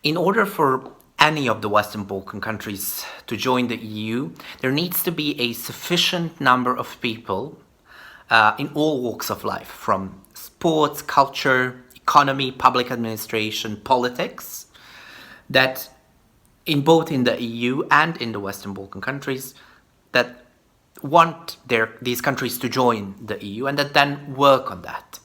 In order for any of the Western Balkan countries to join the EU, there needs to be a sufficient number of people in all walks of life, from sports, culture, economy, public administration, politics, that in both in the EU and in the Western Balkan countries, that want these countries to join the EU and that then work on that.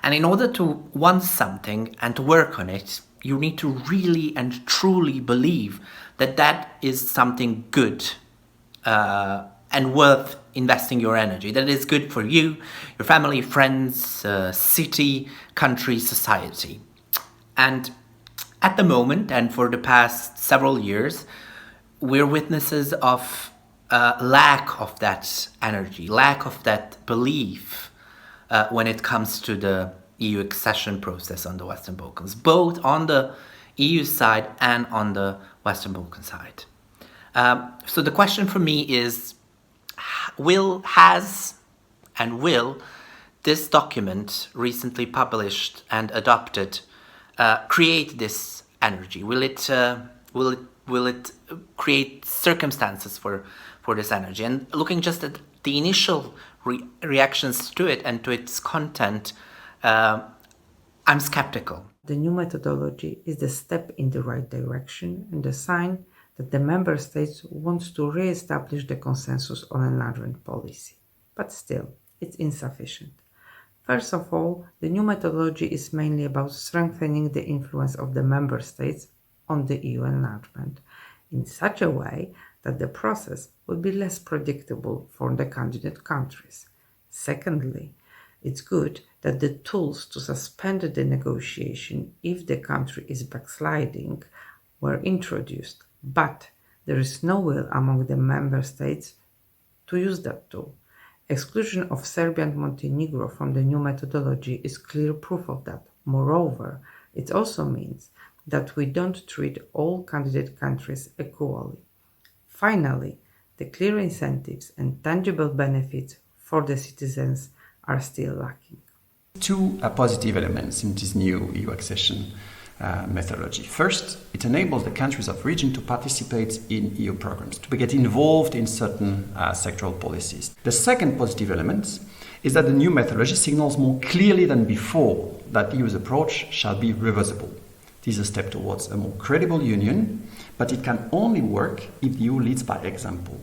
And in order to want something and to work on it, you need to really and truly believe that that is something good and worth investing your energy, that is good for you, your family, friends, city, country, society. And at the moment, and for the past several years, we're witnesses of lack of that energy, lack of that belief when it comes to the EU accession process on the Western Balkans, both on the EU side and on the Western Balkan side. So the question for me is, will this document recently published and adopted create this energy? Will it create circumstances for this energy? And looking just at the initial reactions to it and to its content, I'm skeptical. The new methodology is the step in the right direction and a sign that the member states want to re-establish the consensus on enlargement policy. But still, it's insufficient. First of all, the new methodology is mainly about strengthening the influence of the member states on the EU enlargement in such a way that the process will be less predictable for the candidate countries. Secondly, it's good that the tools to suspend the negotiation if the country is backsliding were introduced, but there is no will among the member states to use that tool. Exclusion of Serbia and Montenegro from the new methodology is clear proof of that. Moreover, it also means that we don't treat all candidate countries equally. Finally, the clear incentives and tangible benefits for the citizens are still lacking. Two positive elements in this new EU accession methodology. First, it enables the countries of region to participate in EU programs, to get involved in certain sectoral policies. The second positive element is that the new methodology signals more clearly than before that the EU's approach shall be reversible. This is a step towards a more credible union, but it can only work if the EU leads by example.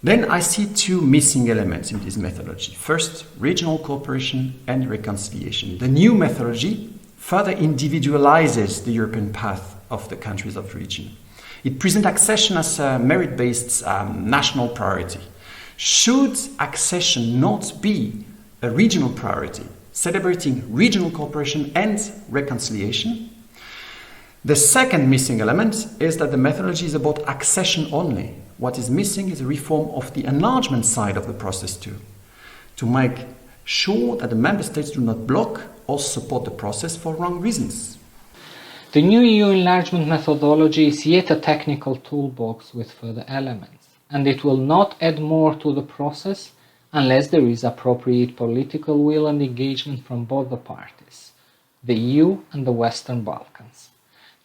Then I see two missing elements in this methodology. First, regional cooperation and reconciliation. The new methodology further individualizes the European path of the countries of the region. It presents accession as a merit-based national priority. Should accession not be a regional priority, celebrating regional cooperation and reconciliation? The second missing element is that the methodology is about accession only. What is missing is a reform of the enlargement side of the process too, to make sure that the member states do not block or support the process for wrong reasons. The new EU enlargement methodology is yet a technical toolbox with further elements, and it will not add more to the process unless there is appropriate political will and engagement from both the parties, the EU and the Western Balkans.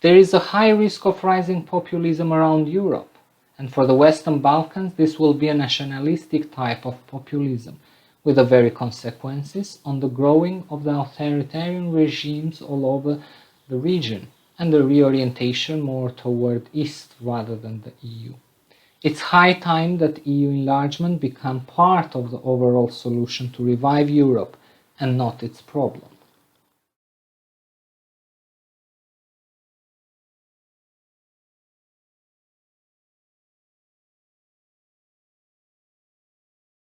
There is a high risk of rising populism around Europe, and for the Western Balkans this will be a nationalistic type of populism, with the very consequences on the growing of the authoritarian regimes all over the region and the reorientation more toward East rather than the EU. It's high time that EU enlargement become part of the overall solution to revive Europe and not its problem.